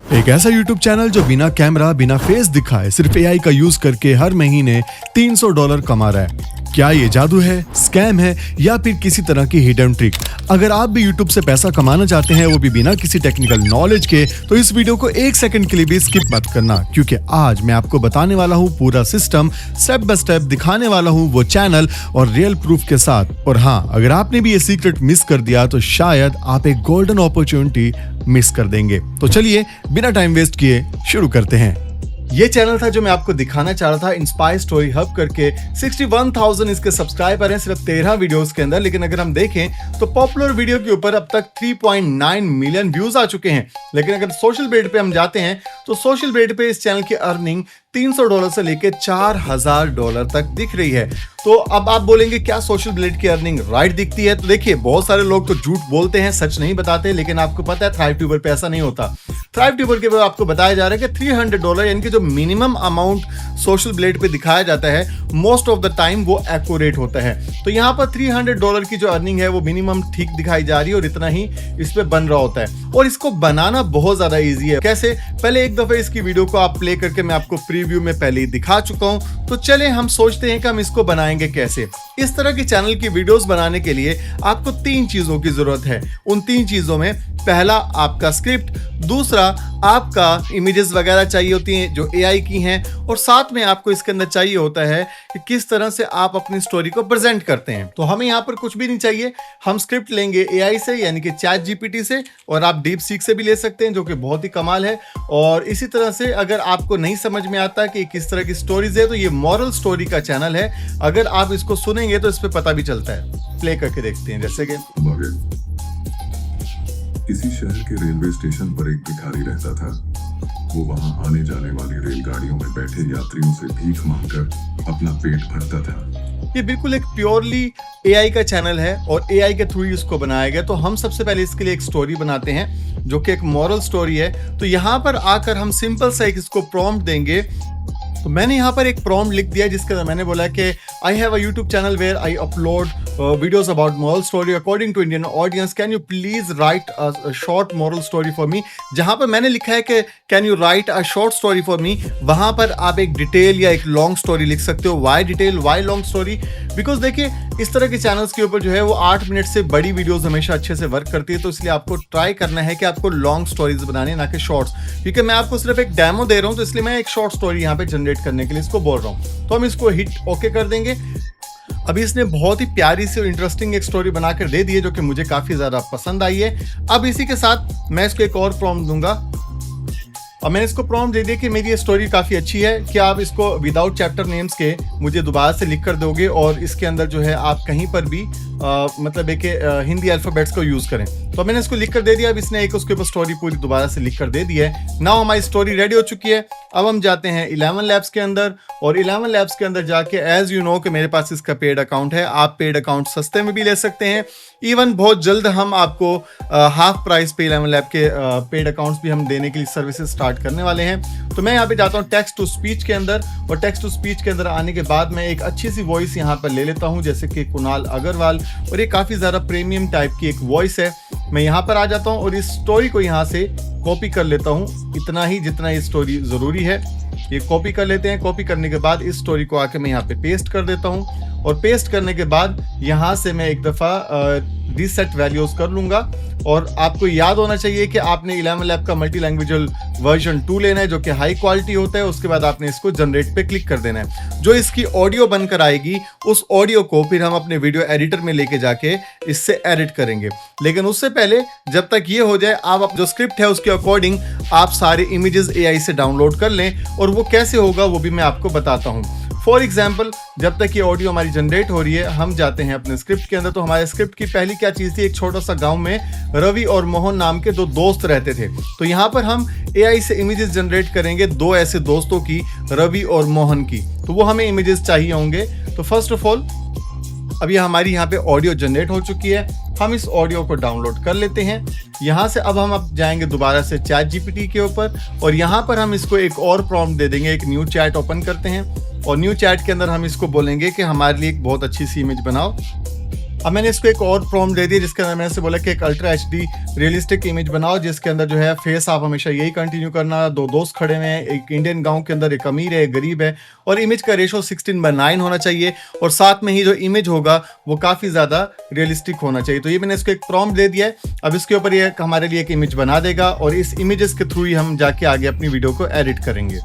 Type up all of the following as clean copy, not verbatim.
एक ऐसा YouTube channel जो बिना कैमरा बिना फेस दिखाए सिर्फ एआई का यूज करके हर महीने $300 कमा रहा है। क्या ये जादू है, स्कैम है या फिर किसी तरह की हिडन ट्रिक? अगर आप भी YouTube से पैसा कमाना चाहते हैं, वो भी बिना किसी टेक्निकल नॉलेज के, तो इस वीडियो को एक सेकंड के लिए भी स्किप मत करना, क्योंकि आज मैं आपको बताने वाला हूँ पूरा सिस्टम, स्टेप बाय स्टेप दिखाने वाला हूँ वो चैनल और रियल प्रूफ के साथ। और हाँ, अगर आपने भी ये सीक्रेट मिस कर दिया तो शायद आप एक गोल्डन अपॉर्चुनिटी मिस कर देंगे। तो चलिए बिना टाइम वेस्ट किए शुरू करते हैं। ये चैनल था जो मैं आपको दिखाना चाह रहा था, इंस्पायर स्टोरी हब करके। 61,000 इसके सब्सक्राइबर हैं सिर्फ 13 वीडियोस के अंदर। लेकिन अगर हम देखें तो पॉपुलर वीडियो के ऊपर अब तक 3.9 मिलियन व्यूज आ चुके हैं। लेकिन अगर सोशल ब्लेड पे हम जाते हैं तो सोशल ब्लेड पे इस चैनल की अर्निंग $300 से लेकर $4,000 तक दिख रही है। तो अब आप बोलेंगे क्या सोशल ब्लेड की अर्निंग राइट दिखती है? तो देखिए, बहुत सारे लोग तो झूठ बोलते हैं, सच नहीं बताते। लेकिन आपको पता है थ्राइव ट्यूबर पे ऐसा नहीं होता। थ्राइव ट्यूबर के ऊपर आपको बताया जा रहा है कि $300 यानी कि जो मिनिमम अमाउंट सोशल ब्लेड पे दिखाया जाता है, मोस्ट ऑफ द टाइम वो एक्यूरेट होता है। तो यहाँ पर $300 की जो अर्निंग है वो मिनिमम ठीक दिखाई जा रही है और इतना ही इस पे बन रहा होता है। और इसको बनाना बहुत ज्यादा ईजी है। कैसे? पहले एक दफे इसकी वीडियो को आप प्ले करके मैं आपको प्रीव्यू में पहले ही दिखा चुका हूं। तो चले हम सोचते हैं कि हम इसको बनाएंगे कैसे। इस तरह की चैनल की वीडियोस बनाने के लिए आपको 3 चीजों की जरूरत है। उन 3 चीजों में पहला आपका स्क्रिप्ट, दूसरा आपका इमेजेस वगैरह चाहिए होती हैं जो एआई की हैं, और साथ में आपको इसके अंदर चाहिए होता है कि किस तरह से आप अपनी स्टोरी को प्रेजेंट करते हैं। तो हमें यहाँ पर कुछ भी नहीं चाहिए। हम स्क्रिप्ट लेंगे एआई से, यानी कि चैट जीपीटी से, और आप डीप सीक से भी ले सकते हैं, जो कि बहुत ही कमाल है। और इसी तरह से अगर आपको नहीं समझ में आता कि किस तरह की स्टोरीज है, तो ये मॉरल स्टोरी का चैनल है। अगर आप इसको सुनेंगे तो इस पर पता भी चलता है। प्ले करके देखते हैं। जैसे कि किसी शहर के रेलवे स्टेशन पर एक भिखारी रहता था। वो वहां आने जाने वाली रेलगाड़ियों में बैठे यात्रियों से भीख मांगकर अपना पेट भरता था। ये बिल्कुल एक प्योरली एआई का चैनल है और एआई के थ्रू इसको बनाया गया। तो हम सबसे पहले इसके लिए एक स्टोरी बनाते हैं जो कि एक मॉरल स्टोरी है। तो यहाँ पर आकर हम सिंपल सा एक इसको प्रॉम्प्ट देंगे। तो मैंने यहाँ पर एक प्रॉम्प्ट लिख दिया जिसके अंदर मैंने बोला कि I have a YouTube channel where I upload videos about moral story according to Indian audience. Can you please write a short moral story for me? जहां पर मैंने लिखा है कि can you write a short story for me, वहां पर आप एक डिटेल या एक लॉन्ग स्टोरी लिख सकते हो। Why detail, why long story? Because देखिए, इस तरह के चैनल्स के ऊपर जो है वो 8 मिनट से बड़ी वीडियोस हमेशा अच्छे से वर्क करती है। तो इसलिए आपको ट्राई करना है कि आपको लॉन्ग स्टोरीज बनाने, ना कि शॉर्ट्स। क्योंकि मैं आपको सिर्फ एक डेमो दे रहा हूं, तो इसलिए मैं एक शॉर्ट स्टोरी यहाँ पे जनरेट करने के लिए इसको बोल रहा हूँ। तो हम इसको हिट ओके कर देंगे। अभी इसने बहुत ही प्यारी सी और इंटरेस्टिंग एक स्टोरी बनाकर दे दी है, जो कि मुझे काफी ज्यादा पसंद आई है। अब इसी के साथ मैं इसको एक और प्रॉम्प्ट दूंगा। अब मैंने इसको प्रॉम्प्ट दे दिया कि मेरी ये स्टोरी काफी अच्छी है, क्या आप इसको विदाउट चैप्टर नेम्स के मुझे दोबारा से लिख कर दोगे, और इसके अंदर जो है आप कहीं पर भी मतलब एक हिंदी अल्फाबेट्स को यूज करें। तो मैंने इसको लिख कर दे दिया। अब इसने एक उसके ऊपर स्टोरी पूरी दोबारा से लिख कर दे दी है। नाउ हमारी स्टोरी रेडी हो चुकी है। अब हम जाते हैं 11 लैब्स के अंदर, और 11 लैब्स के अंदर जाके एज यू नो कि मेरे पास इसका पेड अकाउंट है। आप पेड अकाउंट सस्ते में भी ले सकते हैं। इवन बहुत जल्द हम आपको हाफ प्राइस पे 11 लैब के पेड अकाउंट्स भी हम देने के लिए सर्विसेज स्टार्ट करने वाले हैं। तो मैं यहाँ पे जाता हूँ टेक्स्ट टू स्पीच के अंदर, और टेक्स्ट टू स्पीच के अंदर आने के बाद मैं एक अच्छी सी वॉइस यहाँ पर ले लेता हूँ, जैसे कि कुणाल अग्रवाल, और ये काफ़ी ज़्यादा प्रीमियम टाइप की एक वॉइस है। मैं यहाँ पर आ जाता हूँ और इस स्टोरी को यहाँ से कॉपी कर लेता हूँ, इतना ही जितना ये स्टोरी ज़रूरी है। ये कॉपी कर लेते हैं। कॉपी करने के बाद इस स्टोरी को आके मैं यहाँ पे पेस्ट कर देता हूँ, और पेस्ट करने के बाद यहाँ से मैं एक दफ़ा रीसेट वैल्यूज कर लूँगा। और आपको याद होना चाहिए कि आपने 11 लैब का मल्टी लैंग्वेजल वर्जन 2 लेना है, जो कि हाई क्वालिटी होता है। उसके बाद आपने इसको जनरेट पे क्लिक कर देना है। जो इसकी ऑडियो बनकर आएगी, उस ऑडियो को फिर हम अपने वीडियो एडिटर में लेके जाके इससे एडिट करेंगे। लेकिन उससे पहले जब तक ये हो जाए, आप जो स्क्रिप्ट है उसके अकॉर्डिंग आप सारे इमेजेस एआई से डाउनलोड कर लें। और वो कैसे होगा वो भी मैं आपको बताता हूँ। फॉर एग्जाम्पल, जब तक ये ऑडियो हमारी जनरेट हो रही है, हम जाते हैं अपने स्क्रिप्ट के अंदर। तो हमारे स्क्रिप्ट की पहली क्या चीज़ थी? एक छोटा सा गांव में रवि और मोहन नाम के 2 दोस्त रहते थे। तो यहाँ पर हम एआई से इमेजेस जनरेट करेंगे 2 ऐसे दोस्तों की, रवि और मोहन की। तो वो हमें इमेजेस चाहिए होंगे। तो फर्स्ट ऑफ ऑल अब ये हमारी यहाँ पे ऑडियो जनरेट हो चुकी है। हम इस ऑडियो को डाउनलोड कर लेते हैं। यहाँ से अब जाएंगे दोबारा से चैट जीपीटी के ऊपर, और यहाँ पर हम इसको एक और प्रॉम्प्ट दे देंगे। एक न्यू चैट ओपन करते हैं, और न्यू चैट के अंदर हम इसको बोलेंगे कि हमारे लिए एक बहुत अच्छी सी इमेज बनाओ। अब मैंने इसको एक और प्रॉम्प्ट दे दिया जिसके अंदर मैंने से बोला कि एक अल्ट्रा एचडी रियलिस्टिक इमेज बनाओ जिसके अंदर जो है फेस आप हमेशा यही कंटिन्यू करना। दो दोस्त खड़े हुए हैं, एक इंडियन गांव के अंदर, एक अमीर है एक गरीब है, और इमेज का रेशो 16:9 होना चाहिए, और साथ में ही जो इमेज होगा वो काफ़ी ज़्यादा रियलिस्टिक होना चाहिए। तो ये मैंने इसको एक प्रॉम्प्ट दे दिया है। अब इसके ऊपर ये हमारे लिए एक इमेज बना देगा और इस इमेजेस के थ्रू ही हम जाके आगे अपनी वीडियो को एडिट करेंगे।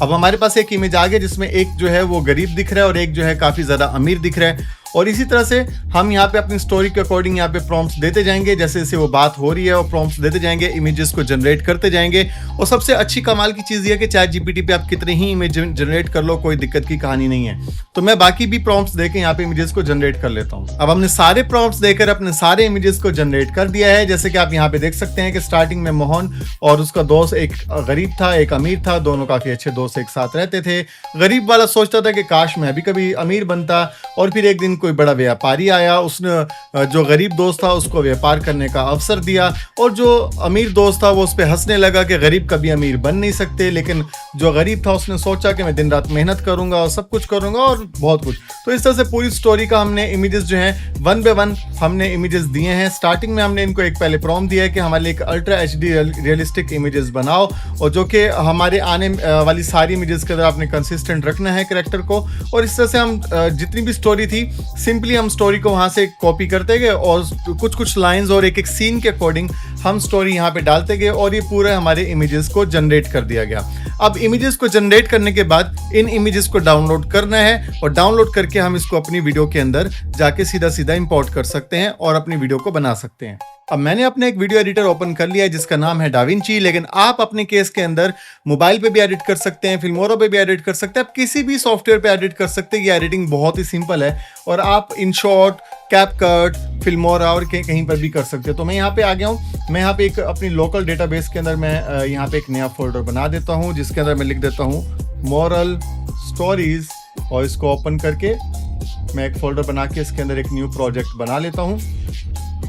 अब हमारे पास एक इमेज आ गया जिसमें एक जो है वो गरीब दिख रहा है और एक जो है काफ़ी ज़्यादा अमीर दिख रहा है, और इसी तरह से हम यहाँ पे अपनी स्टोरी के अकॉर्डिंग यहाँ पे प्रॉम्प्ट्स देते जाएंगे। जैसे जैसे वो बात हो रही है और प्रॉम्प्ट्स देते जाएंगे, इमेजेस को जनरेट करते जाएंगे। और सबसे अच्छी कमाल की चीज़ ये है कि चैट जीपीटी पे आप कितने ही इमेज जनरेट कर लो, कोई दिक्कत की कहानी नहीं है। तो मैं बाकी भी प्रॉम्प्ट्स देके यहाँ पे इमेजेस को जनरेट कर लेता हूँ। अब हमने सारे प्रॉम्प्ट्स देकर अपने सारे इमेजेस को जनरेट कर दिया है। जैसे कि आप यहाँ पे देख सकते हैं कि स्टार्टिंग में मोहन और उसका दोस्त, एक गरीब था एक अमीर था, दोनों काफ़ी अच्छे दोस्त एक साथ रहते थे। गरीब वाला सोचता था कि काश मैं भी कभी अमीर बनता, और फिर एक दिन कोई बड़ा व्यापारी आया, उसने जो गरीब दोस्त था उसको व्यापार करने का अवसर दिया, और जो अमीर दोस्त था वो उस पर हंसने लगा कि गरीब कभी अमीर बन नहीं सकते। लेकिन जो गरीब था उसने सोचा कि मैं दिन रात मेहनत करूंगा और सब कुछ करूंगा और बहुत कुछ। तो इस तरह से पूरी स्टोरी का हमने इमेजेस जो हैं 1 बाय 1 हमने इमेजेस दिए हैं। स्टार्टिंग में हमने इनको एक पहले प्रॉम्प्ट दिया है कि हमारे लिए एक अल्ट्रा एचडी रियलिस्टिक इमेजेस बनाओ, और जो कि हमारे आने वाली सारी इमेजेस के अंदर आपने कंसिस्टेंट रखना है कैरेक्टर को। और इस तरह से हम जितनी भी स्टोरी थी सिंपली हम स्टोरी को वहाँ से कॉपी करते गए और कुछ कुछ लाइंस और एक एक सीन के अकॉर्डिंग हम स्टोरी यहाँ पे डालते गए, और ये पूरे हमारे इमेजेस को जनरेट कर दिया गया। अब इमेजेस को जनरेट करने के बाद इन इमेजेस को डाउनलोड करना है, और डाउनलोड करके हम इसको अपनी वीडियो के अंदर जाके सीधा सीधा इंपोर्ट कर सकते हैं और अपनी वीडियो को बना सकते हैं। अब मैंने अपने एक वीडियो एडिटर ओपन कर लिया है जिसका नाम है डाविंची, लेकिन आप अपने केस के अंदर मोबाइल पे भी एडिट कर सकते हैं, फिल्मोरा पे भी एडिट कर सकते हैं, आप किसी भी सॉफ्टवेयर पे एडिट कर सकते हैं। ये एडिटिंग बहुत ही सिंपल है और आप InShot, CapCut, फिल्मोरा और कहीं पर भी कर सकते हैं। तो मैं यहाँ पे आ गया हूँ। मैं यहाँ पे एक अपनी लोकल डेटाबेस के अंदर मैं यहाँ पे एक नया फोल्डर बना देता हूँ जिसके अंदर मैं लिख देता हूँ मॉरल स्टोरीज, और इसको ओपन करके मैं एक फोल्डर बना के इसके अंदर एक न्यू प्रोजेक्ट बना लेता हूँ।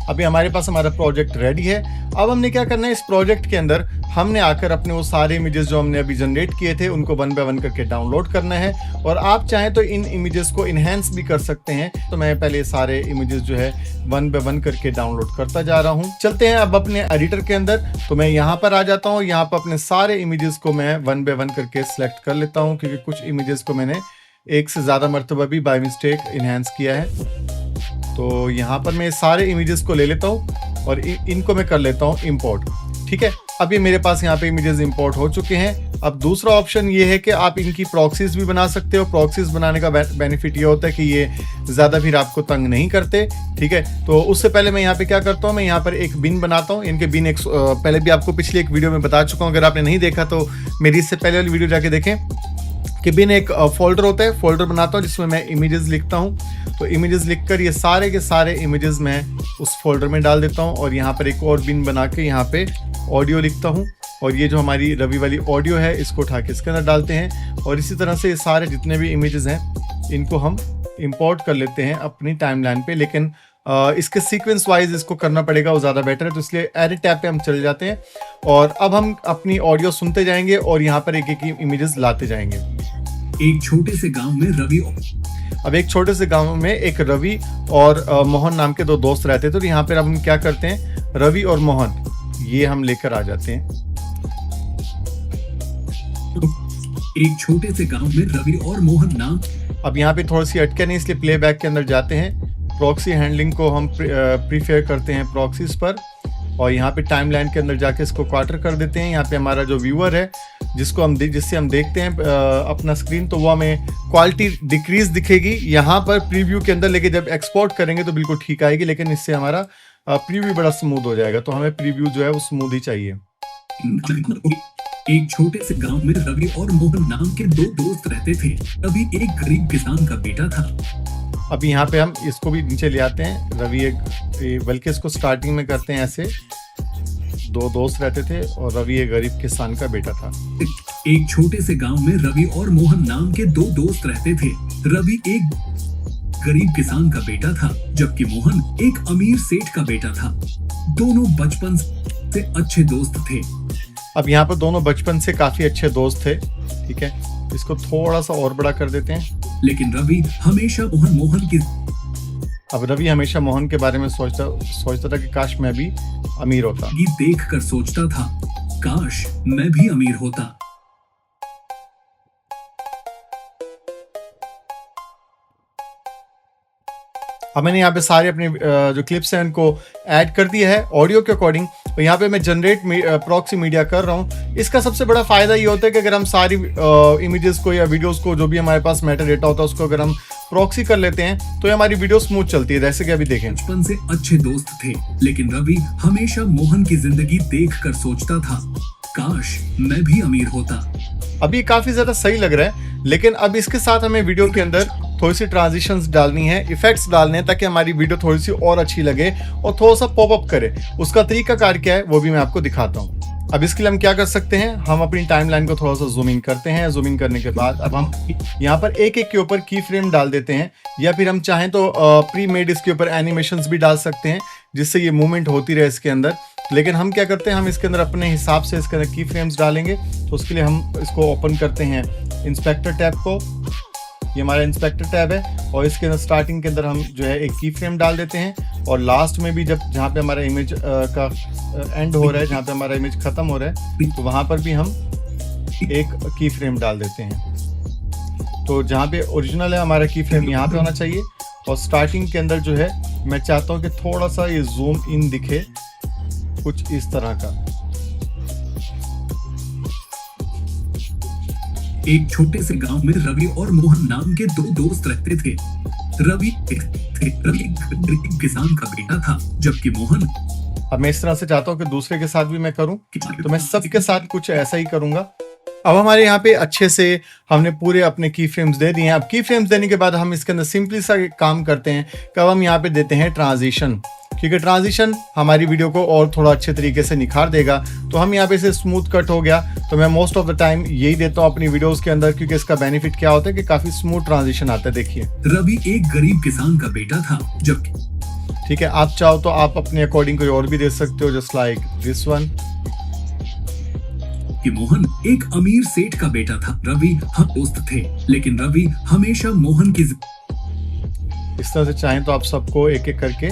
अभी हमारे पास हमारा प्रोजेक्ट रेडी है। अब हमने क्या करना है, इस प्रोजेक्ट के अंदर हमने आकर अपने वो सारे इमेजेस जो हमने अभी जनरेट किए थे उनको 1 बाय 1 करके डाउनलोड करना है, और आप चाहें तो इन इमेजेस को इन्हेंस भी कर सकते हैं। तो मैं पहले सारे इमेजेस जो है 1 बाय 1 करके डाउनलोड करता जा रहा हूँ। चलते हैं अब अपने एडिटर के अंदर। तो मैं यहाँ पर आ जाता हूँ, यहाँ पर अपने सारे इमेजेस को मैं 1 बाय 1 करके सिलेक्ट कर लेता हूँ, क्योंकि कुछ इमेजेस को मैंने एक से ज़्यादा मरतबा भी बाय मिस्टेक इन्हेंस किया है। तो यहाँ पर मैं सारे इमेजेस को ले लेता हूँ और इनको मैं कर लेता हूँ इंपोर्ट। ठीक है, अब ये मेरे पास यहाँ पे इमेजेस इंपोर्ट हो चुके हैं। अब दूसरा ऑप्शन ये है कि आप इनकी प्रॉक्सीज भी बना सकते हो। प्रॉक्सीज बनाने का बेनिफिट ये होता है कि ये ज़्यादा फिर आपको तंग नहीं करते। ठीक है, तो उससे पहले मैं यहाँ पे क्या करता हूँ, मैं यहाँ पर एक बिन बनाता हूँ। इनके बिन पहले भी आपको पिछली एक वीडियो में बता चुका हूँ, अगर आपने नहीं देखा तो मेरी इससे पहले वाली वीडियो जाके देखें कि बिन एक फोल्डर होता है, फोल्डर बनाता हूँ जिसमें मैं इमेजेस लिखता हूँ। तो इमेजेस लिखकर ये सारे के सारे इमेजेस मैं उस फोल्डर में डाल देता हूँ, और यहाँ पर एक और बिन बना के यहाँ पे ऑडियो लिखता हूँ, और ये जो हमारी रवि वाली ऑडियो है इसको उठा के इसके अंदर डालते हैं। और इसी तरह से ये सारे जितने भी इमेजेस हैं इनको हम इंपोर्ट कर लेते हैं अपनी टाइमलाइन पे, लेकिन इसके सीक्वेंस वाइज इसको करना पड़ेगा, वो ज़्यादा बेटर है। तो इसलिए एडिट टैब पे हम चले जाते हैं, और अब हम अपनी ऑडियो सुनते जाएंगे और यहाँ पर एक एक इमेजेस लाते जाएंगे। एक छोटे से गांव में रवि अब एक छोटे से गांव में एक रवि और मोहन नाम के दो दोस्त रहते थे। तो यहाँ पर अब हम क्या करते हैं, रवि और मोहन ये हम लेकर आ जाते हैं। एक छोटे से गांव में रवि और मोहन नाम। अब यहाँ पे थोड़ी सी अटके नहीं, इसलिए प्लेबैक के अंदर जाते हैं। प्रॉक्सी हैंडलिंग को हम प्रीफेयर करते हैं प्रॉक्सीज पर, और यहाँ पे टाइमलाइन के अंदर जाके इसको क्वार्टर कर देते हैं। यहाँ पे हमारा जो व्यूअर है जिससे हम देखते हैं अपना स्क्रीन, तो वो हमें क्वालिटी डिक्रीज दिखेगी यहाँ पर प्रीव्यू के अंदर, लेकिन जब एक्सपोर्ट करेंगे तो बिल्कुल ठीक आएगी, लेकिन इससे हमारा प्रीव्यू बड़ा स्मूथ हो जाएगा। तो हमें प्रीव्यू जो है वो स्मूथ ही चाहिए। एक छोटे से गांव में रवि और मोहन नाम के दो दोस्त रहते थे। रवि एक गरीब किसान का बेटा था। अब यहाँ पे हम इसको भी नीचे ले आते हैं। रवि बल्कि इसको स्टार्टिंग में करते हैं ऐसे, दो दोस्त रहते थे और रवि एक गरीब किसान का बेटा था। एक छोटे से गांव में रवि और मोहन नाम के दो दोस्त रहते थे। रवि एक गरीब किसान का बेटा था, जबकि मोहन एक अमीर सेठ का बेटा था। दोनों बचपन से अच्छे दोस्त थे। अब यहाँ पर दोनों बचपन से काफी अच्छे दोस्त थे। ठीक है, इसको थोड़ा सा और बड़ा कर देते हैं। लेकिन रवि हमेशा मोहन की अब रवि हमेशा मोहन के बारे में सोचता था कि काश मैं भी अमीर होता। ये देख कर सोचता था, काश मैं भी अमीर होता। अब मैंने यहाँ पे सारे अपने जो क्लिप्स हैं उनको ऐड कर दिया है ऑडियो के अकॉर्डिंग। तो यहाँ पे मैं जनरेट प्रॉक्सी मीडिया कर रहा हूँ। इसका सबसे बड़ा फायदा ये होता है कि अगर हम सारी इमेजेस को या वीडियोस को जो भी हमारे पास मेटा डेटा होता है उसको अगर हम प्रॉक्सी कर लेते हैं तो ये हमारी वीडियो स्मूथ चलती है, जैसे कि अभी देखें। बचपन से अच्छे दोस्त थे, लेकिन रवि हमेशा मोहन की जिंदगी देख कर सोचता था, काश मैं भी अमीर होता। अभी काफी ज्यादा सही लग रहा है, लेकिन अब इसके साथ हमें वीडियो के अंदर थोड़ी सी ट्रांजिशंस डालनी है, इफेक्ट्स डालने हैं, ताकि हमारी वीडियो थोड़ी सी और अच्छी लगे और थोड़ा सा पॉपअप करे। उसका तरीकाकार क्या है वो भी मैं आपको दिखाता हूँ। अब इसके लिए हम क्या कर सकते हैं, हम अपनी टाइमलाइन को थोड़ा सा जूम इन करते हैं। जूम इन करने के बाद अब हम यहाँ पर एक एक के ऊपर की फ्रेम डाल देते हैं, या फिर हम चाहें तो प्री मेड इसके ऊपर एनिमेशंस भी डाल सकते हैं जिससे ये मूवमेंट होती रहे इसके अंदर। लेकिन हम क्या करते हैं, हम इसके अंदर अपने हिसाब से इसके अंदर की फ्रेम्स डालेंगे। तो उसके लिए हम इसको ओपन करते हैं इंस्पेक्टर टैब को। ये हमारा इंस्पेक्टर टैब है और इसके अंदर स्टार्टिंग के अंदर हम जो है एक की फ्रेम डाल देते हैं, और लास्ट में भी जब जहाँ पे हमारा इमेज का एंड हो रहा है, जहाँ पे हमारा इमेज खत्म हो रहा है, तो वहाँ पर भी हम एक की फ्रेम डाल देते हैं। तो जहाँ पे ओरिजिनल है हमारा की फ्रेम यहाँ पे होना चाहिए, और स्टार्टिंग के अंदर जो है मैं चाहता हूँ कि थोड़ा सा ये जूम इन दिखे कुछ इस तरह का। एक छोटे से गांव में रवि और मोहन नाम के दो दोस्त रहते थे। रवि एक गरीब किसान का बेटा था, जबकि मोहन। अब मैं इस तरह से चाहता हूँ कि दूसरे के साथ भी मैं करूँ, तो मैं सबके साथ कुछ ऐसा ही करूँगा। अब हमारे यहाँ पे अच्छे से हमने पूरे अपने की फ्रेम्स दे दिए हैं। अब की फ्रेम्स देने के बाद हम इसके अंदर सिंपली सा काम करते हैं, कब हम यहाँ पे देते हैं ट्रांजिशन, क्योंकि ट्रांजिशन हमारी वीडियो को और थोड़ा अच्छे तरीके से निखार देगा। तो हम यहाँ पे इसे स्मूथ कट हो गया, तो मैं मोस्ट ऑफ द टाइम यही देता हूँ अपनी वीडियोस के अंदर, क्योंकि इसका बेनिफिट क्या होता है कि काफी स्मूथ ट्रांजिशन आता है। देखिए रवि एक गरीब किसान का बेटा था, जबकि ठीक है, आप चाहो तो आप अपने अकॉर्डिंग कोई और भी दे सकते हो, जस्ट लाइक दिस वन। कि मोहन एक अमीर सेठ का बेटा था। रवि हम दोस्त थे, लेकिन रवि हमेशा मोहन की। इस तरह से चाहें तो आप सबको एक एक करके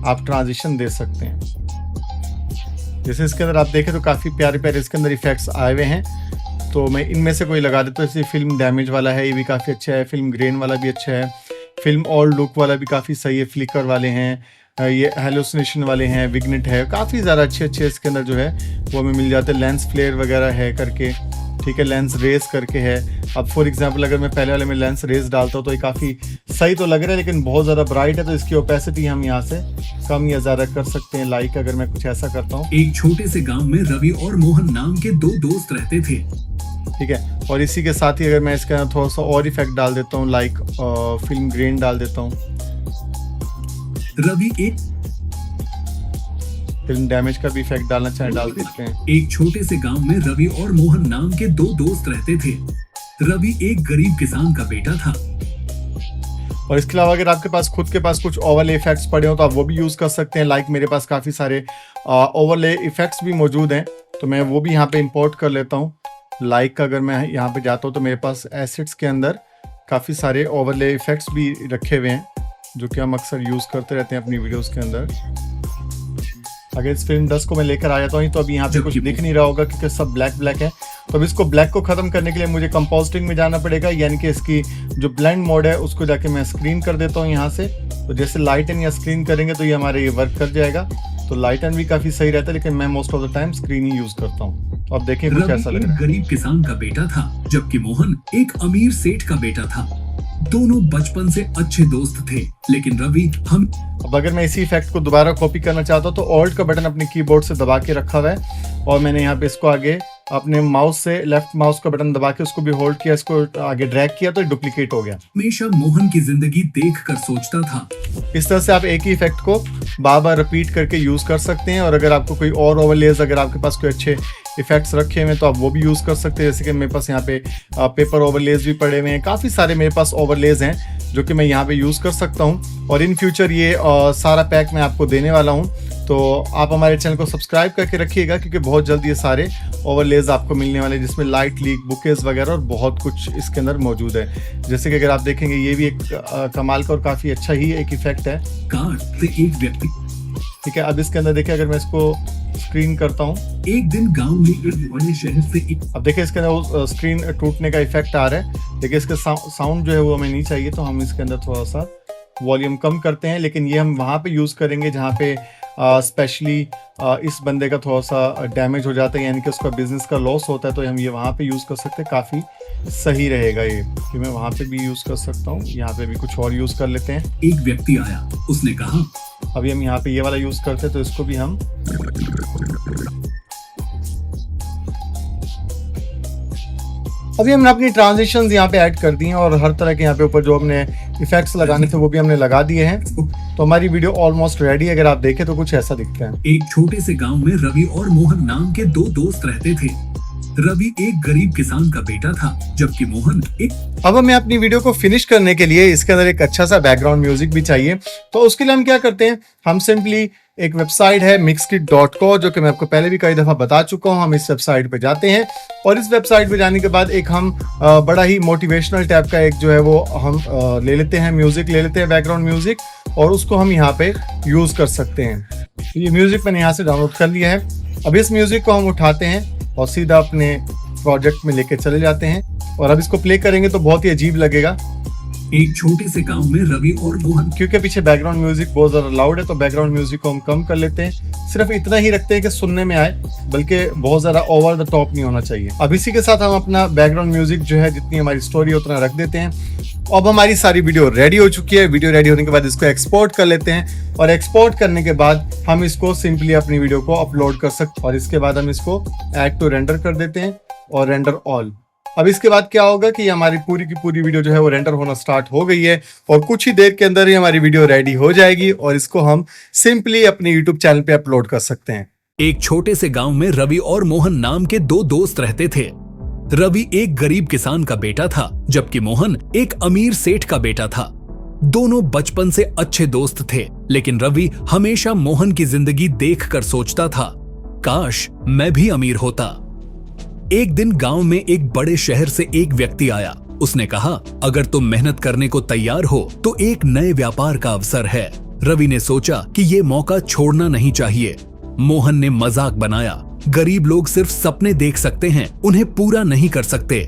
आप ट्रांजिशन दे सकते हैं। जैसे इसके अंदर आप देखें तो काफ़ी प्यारे प्यारे इसके अंदर इफेक्ट्स आए हुए हैं, तो मैं इनमें से कोई लगा देता हूँ। जैसे फिल्म डैमेज वाला है, ये भी काफ़ी अच्छा है। फिल्म ग्रेन वाला भी अच्छा है। फिल्म ऑल लुक वाला भी काफ़ी सही है। फ्लिकर वाले हैं, ये हेलुसिनेशन वाले हैं, विग्नेट है, काफ़ी ज़्यादा अच्छे अच्छे इसके अंदर जो है वो हमें मिल जाते हैं। लेंस फ्लेयर वगैरह है करके, ठीक है, लेंस रेस करके है। अब फॉर एग्जांपल अगर मैं पहले वाले में लेंस रेस डालता हूँ तो ये काफ़ी सही तो लग रहा है, लेकिन बहुत ज़्यादा ब्राइट है, तो इसकी ओपेसिटी हम यहाँ से कम या ज़्यादा कर सकते हैं। लाइक अगर मैं कुछ ऐसा करता हूँ। एक छोटे से गांव में रवि और मोहन नाम के दो दोस्त रहते थे, ठीक है, और इसी के साथ ही अगर मैं इसके अंदर थोड़ा सा और इफेक्ट डाल देता हूँ, लाइक फिल्म ग्रेन डाल देता हूँ, रवि एक फिल्म डैमेज का भी इफेक्ट डालना चाहे डाल देते हैं। एक छोटे से गांव में रवि और मोहन नाम के दो दोस्त रहते थे। रवि एक गरीब किसान का बेटा था। और इसके अलावा अगर आपके पास खुद के पास कुछ ओवरले इफेक्ट्स पड़े हो तो आप वो भी यूज़ कर सकते हैं। लाइक मेरे पास काफ़ी सारे ओवरले इफेक्ट्स भी मौजूद हैं, तो मैं वो भी यहाँ पे इंपोर्ट कर लेता हूँ। लाइक अगर मैं यहाँ पे जाता हूँ तो मेरे पास एसेट्स के अंदर काफ़ी सारे ओवरले इफेक्ट्स भी रखे हुए हैं, जो कि हम अक्सर यूज़ करते रहते हैं अपनी वीडियोज़ के अंदर। अगर इस फिल्म 10 को मैं लेकर आ जाता हूँ तो अभी यहाँ पे कुछ दिख नहीं रहा होगा क्योंकि सब ब्लैक ब्लैक है। तो अब इसको ब्लैक को ख़त्म करने के लिए मुझे कंपोस्टिंग में जाना पड़ेगा, यानी कि इसकी जो ब्लेंड मोड है उसको जाके मैं स्क्रीन कर देता हूँ यहाँ से। तो जैसे लाइटन या स्क्रीन करेंगे तो ये हमारे ये वर्क कर जाएगा। तो लाइटन भी काफ़ी सही रहता है, लेकिन मैं most of the time screen he use करता हूँ। तो अब देखिए कुछ ऐसा लग रहा है। गरीब किसान का बेटा था, जबकि मोहन एक अमीर सेठ का बेटा था। दोनों बचपन से अच्छे दोस्त थे, लेकिन रवि हम। अब अगर मैं इसी इफेक्ट को दोबारा कॉपी करना चाहता हूँ तो ऑल्ट का बटन अपने कीबोर्ड से दबा के रखा हुआ है, और मैंने यहाँ पे इसको आगे अपने माउस से लेफ्ट माउस का बटन दबा के उसको भी होल्ड किया, इसको आगे ड्रैग किया तो डुप्लीकेट हो गया। हमेशा मोहन की जिंदगी देखकर सोचता था। इस तरह से आप एक ही इफेक्ट को बार बार रिपीट करके यूज़ कर सकते हैं। और अगर आपको कोई और ओवरलेज, अगर आपके पास कोई अच्छे इफेक्ट्स रखे हुए हैं तो आप वो भी यूज़ कर सकते हैं। जैसे कि मेरे पास यहाँ पे पेपर ओवरलेज भी पड़े हुए हैं, काफ़ी सारे मेरे पास ओवरलेज हैं जो कि मैं यहाँ पे यूज़ कर सकता हूँ। और इन फ्यूचर ये सारा पैक मैं आपको देने वाला हूँ, तो आप हमारे चैनल को सब्सक्राइब करके रखिएगा, क्योंकि बहुत जल्द ये सारे ओवरलेज आपको मिलने वाले, जिसमें लाइट लीक, बुकेज वगैरह और बहुत कुछ इसके अंदर मौजूद है। जैसे कि अगर आप देखेंगे ये भी एक कमाल का और काफ़ी अच्छा ही एक इफेक्ट है। कार से एक व्यक्ति। ठीक है, अब इसके अंदर देखिए, अगर मैं इसको स्क्रीन करता हूँ, एक दिन गांव में एक बड़े शहर से एक अब देखिए इसके अंदर स्क्रीन टूटने का इफेक्ट आ रहा है। देखिए इसका साउंड जो है वो हमें नहीं चाहिए, तो हम इसके अंदर थोड़ा सा वॉल्यूम कम करते हैं। लेकिन ये हम वहाँ पे यूज़ करेंगे जहाँ पे स्पेशली इस बंदे का थोड़ा सा डैमेज हो जाता है, यानी कि उसका बिजनेस का लॉस होता है, तो हम ये वहाँ पे यूज़ कर सकते हैं। काफ़ी सही रहेगा ये कि मैं वहाँ पे भी यूज़ कर सकता हूँ। यहाँ पे भी कुछ और यूज़ कर लेते हैं। एक व्यक्ति आया, उसने कहा, अभी हम यहाँ पे ये वाला यूज़ करते हैं, तो इसको भी हम अभी हमने अपनी ट्रांजिशंस यहाँ पे ऐड कर दी हैं और हर तरह के यहाँ पे ऊपर जो हमने इफेक्ट्स लगाने थे वो भी हमने लगा दिए हैं। तो हमारी वीडियो ऑलमोस्ट रेडी है। अगर आप देखें तो कुछ ऐसा दिखता है। एक छोटे से गांव में रवि और मोहन नाम के दो दोस्त रहते थे। रवि एक गरीब किसान का बेटा था, जबकि मोहन एक। अब हमें अपनी वीडियो को फिनिश करने के लिए इसके अंदर एक अच्छा सा बैकग्राउंड म्यूजिक भी चाहिए। तो उसके लिए हम क्या करते हैं, हम सिंपली एक वेबसाइट है mixkit.co, जो कि मैं आपको पहले भी कई दफ़ा बता चुका हूँ। हम इस वेबसाइट पे जाते हैं और इस वेबसाइट पे जाने के बाद एक हम बड़ा ही मोटिवेशनल टाइप का एक जो है वो हम ले लेते हैं, म्यूज़िक ले लेते हैं, बैकग्राउंड म्यूज़िक, और उसको हम यहाँ पे यूज़ कर सकते हैं। तो ये म्यूज़िक मैंने यहाँ से डाउनलोड कर लिया है। अब इस म्यूज़िक को हम उठाते हैं और सीधा अपने प्रोजेक्ट में लेके चले जाते हैं, और अब इसको प्ले करेंगे तो बहुत ही अजीब लगेगा। एक छोटे से गांव में रवि और मोहन। क्योंकि पीछे बैकग्राउंड म्यूजिक बहुत ज़्यादा लाउड है, तो बैकग्राउंड म्यूजिक को हम कम कर लेते हैं। सिर्फ इतना ही रखते हैं कि सुनने में आए, बल्कि बहुत ज़्यादा ओवर द टॉप नहीं होना चाहिए। अब इसी के साथ हम अपना बैकग्राउंड म्यूजिक जो है, जितनी हमारी स्टोरी है उतना रख देते हैं। अब हमारी सारी वीडियो रेडी हो चुकी है। वीडियो रेडी होने के बाद इसको एक्सपोर्ट कर लेते हैं, और एक्सपोर्ट करने के बाद हम इसको सिंपली अपनी वीडियो को अपलोड कर सकते हैं। और इसके बाद हम इसको ऐड टू रेंडर कर देते हैं और रेंडर ऑल। अब इसके बाद क्या होगा कि हमारी पूरी की पूरी वीडियो जो है वो रेंडर होना स्टार्ट हो गई है, और कुछ ही देर के अंदर ही हमारी वीडियो रेडी हो जाएगी, और इसको हम सिंपली अपने यूट्यूब चैनल पे अपलोड कर सकते हैं। एक छोटे से गांव में रवि और मोहन नाम के दो दोस्त रहते थे। रवि एक गरीब किसान का बेटा था, जबकि मोहन एक अमीर सेठ का बेटा था। दोनों बचपन से अच्छे दोस्त थे, लेकिन रवि हमेशा मोहन की जिंदगी देखकर सोचता था, काश मैं भी अमीर होता। एक दिन गांव में एक बड़े शहर से एक व्यक्ति आया। उसने कहा, अगर तुम मेहनत करने को तैयार हो तो एक नए व्यापार का अवसर है। रवि ने सोचा कि ये मौका छोड़ना नहीं चाहिए। मोहन ने मजाक बनाया, गरीब लोग सिर्फ सपने देख सकते हैं, उन्हें पूरा नहीं कर सकते।